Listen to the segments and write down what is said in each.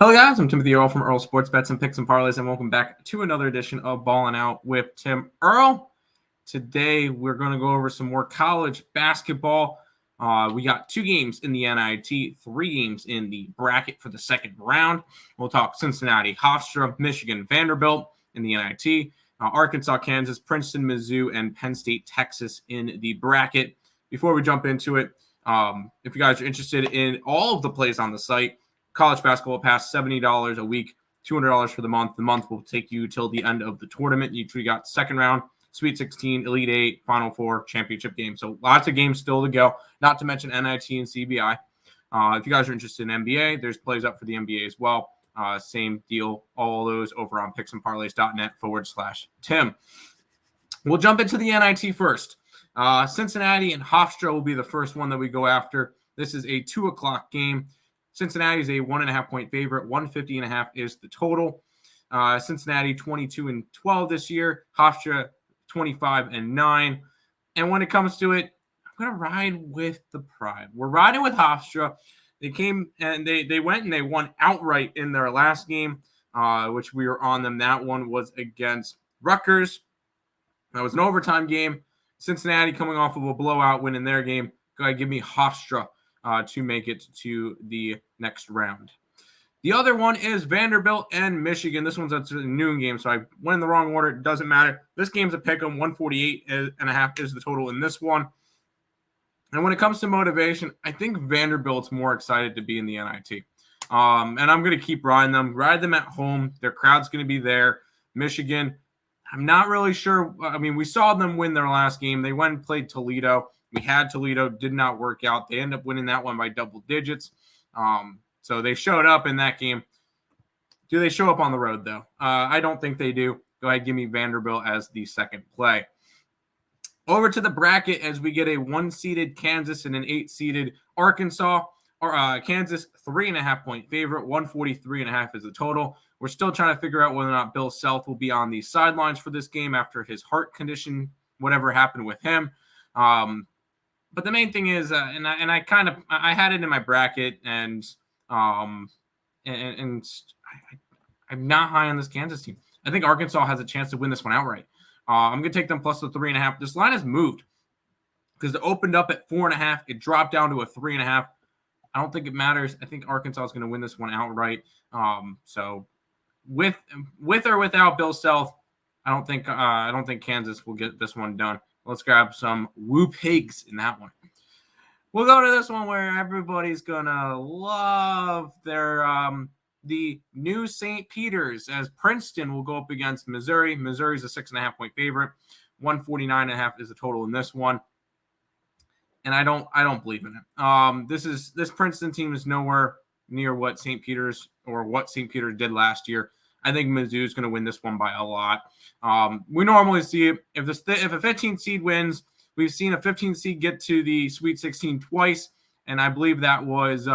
Hello guys, I'm Timothy Earle from Earle Sports Bets and Picks and Parlays, and welcome back to another edition of Ballin' Out with Tim Earle. Today we're going to go over some more college basketball. We got 2 games in the NIT, 3 games in the bracket for the second round. We'll talk Cincinnati, Hofstra, Michigan, Vanderbilt in the NIT, Arkansas, Kansas, Princeton, Mizzou, and Penn State, Texas in the bracket. Before we jump into it, if you guys are interested in all of the plays on the site, college basketball pass, $70 a week, $200 for the month. The month will take you till the end of the tournament. You got second round, Sweet 16, Elite 8, Final 4, championship game. So lots of games still to go, not to mention NIT and CBI. If you guys are interested in NBA, there's plays up for the NBA as well. Same deal, all those over on picksandparlays.net/Tim. We'll jump into the NIT first. Cincinnati and Hofstra will be the first one that we go after. This is a 2 o'clock game. Cincinnati is a 1.5-point favorite. 150.5 is the total. Cincinnati 22-12 this year. Hofstra 25-9. And when it comes to it, I'm going to ride with the pride. We're riding with Hofstra. They came and they went and they won outright in their last game, which we were on them. That one was against Rutgers. That was an overtime game. Cincinnati coming off of a blowout win in their game. Go ahead, give me Hofstra to make it to the next round. The other one is Vanderbilt and Michigan. This one's a noon game, so I went in the wrong order. It doesn't matter. This game's a pick 'em. 148.5 is the total in this one. And when it comes to motivation, I think Vanderbilt's more excited to be in the NIT. And I'm going to keep riding them. Ride them at home. Their crowd's going to be there. Michigan, I'm not really sure. I mean, we saw them win their last game. They went and played Toledo. We had Toledo, did not work out. They ended up winning that one by double digits. So they showed up in that game. Do they show up on the road, though? I don't think they do. Go ahead, give me Vanderbilt as the second play. Over to the bracket as we get a 1-seeded Kansas and an 8-seeded Arkansas. Kansas, 3.5-point favorite. 143.5 is the total. We're still trying to figure out whether or not Bill Self will be on the sidelines for this game after his heart condition, whatever happened with him. But the main thing is, and I had it in my bracket, and I'm not high on this Kansas team. I think Arkansas has a chance to win this one outright. I'm going to take them plus the 3.5. This line has moved because it opened up at 4.5. It dropped down to a 3.5. I don't think it matters. I think Arkansas is going to win this one outright. So with or without Bill Self, I don't think Kansas will get this one done. Let's grab some Woo Pigs in that one. We'll go to this one where everybody's going to love their the new St. Peter's, as Princeton will go up against Missouri. Missouri's a 6.5-point favorite. 149.5 is the total in this one. And I don't believe in it. This Princeton team is nowhere near what St. Peter's did last year. I think Mizzou is going to win this one by a lot. We normally see it. If a 15 seed wins, we've seen a 15 seed get to the Sweet 16 twice, and I believe that was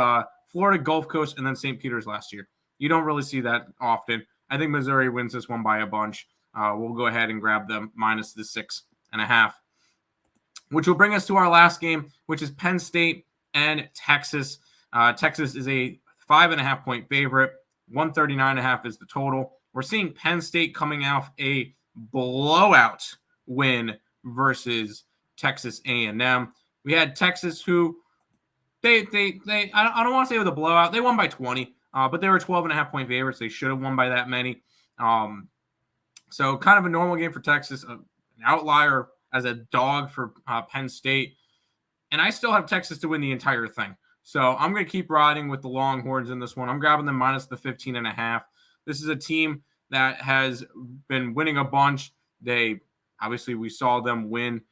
Florida Gulf Coast and then St. Peter's last year. You don't really see that often. I think Missouri wins this one by a bunch. We'll go ahead and grab them minus the 6.5, which will bring us to our last game, which is Penn State and Texas. Texas is a 5.5-point favorite. 139.5 is the total. We're seeing Penn State coming off a blowout win versus Texas A&M. We had Texas, who I don't want to say with a blowout. They won by 20, but they were 12.5-point favorites. They should have won by that many. So kind of a normal game for Texas, an outlier as a dog for Penn State. And I still have Texas to win the entire thing. So I'm going to keep riding with the Longhorns in this one. I'm grabbing them minus the 15.5. This is a team that has been winning a bunch. We saw them win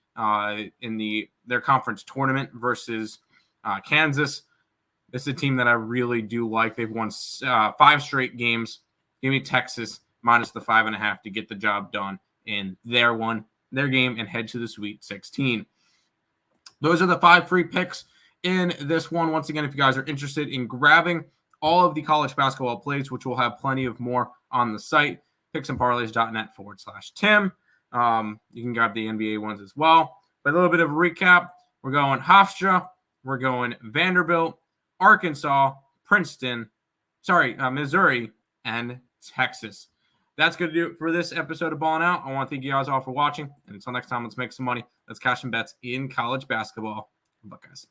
in their conference tournament versus Kansas. This is a team that I really do like. They've won 5 straight games. Give me Texas minus the 5.5 to get the job done in their game and head to the Sweet 16. Those are the 5 free picks in this one. Once again, if you guys are interested in grabbing all of the college basketball plays, which we'll have plenty of more on the site, picksandparlays.net/Tim. You can grab the NBA ones as well. But a little bit of a recap. We're going Hofstra. We're going Vanderbilt, Arkansas, Princeton, Missouri and Texas. That's going to do it for this episode of Ballin' Out. I want to thank you guys all for watching. And until next time, let's make some money. Let's cash some bets in college basketball. Good luck, guys.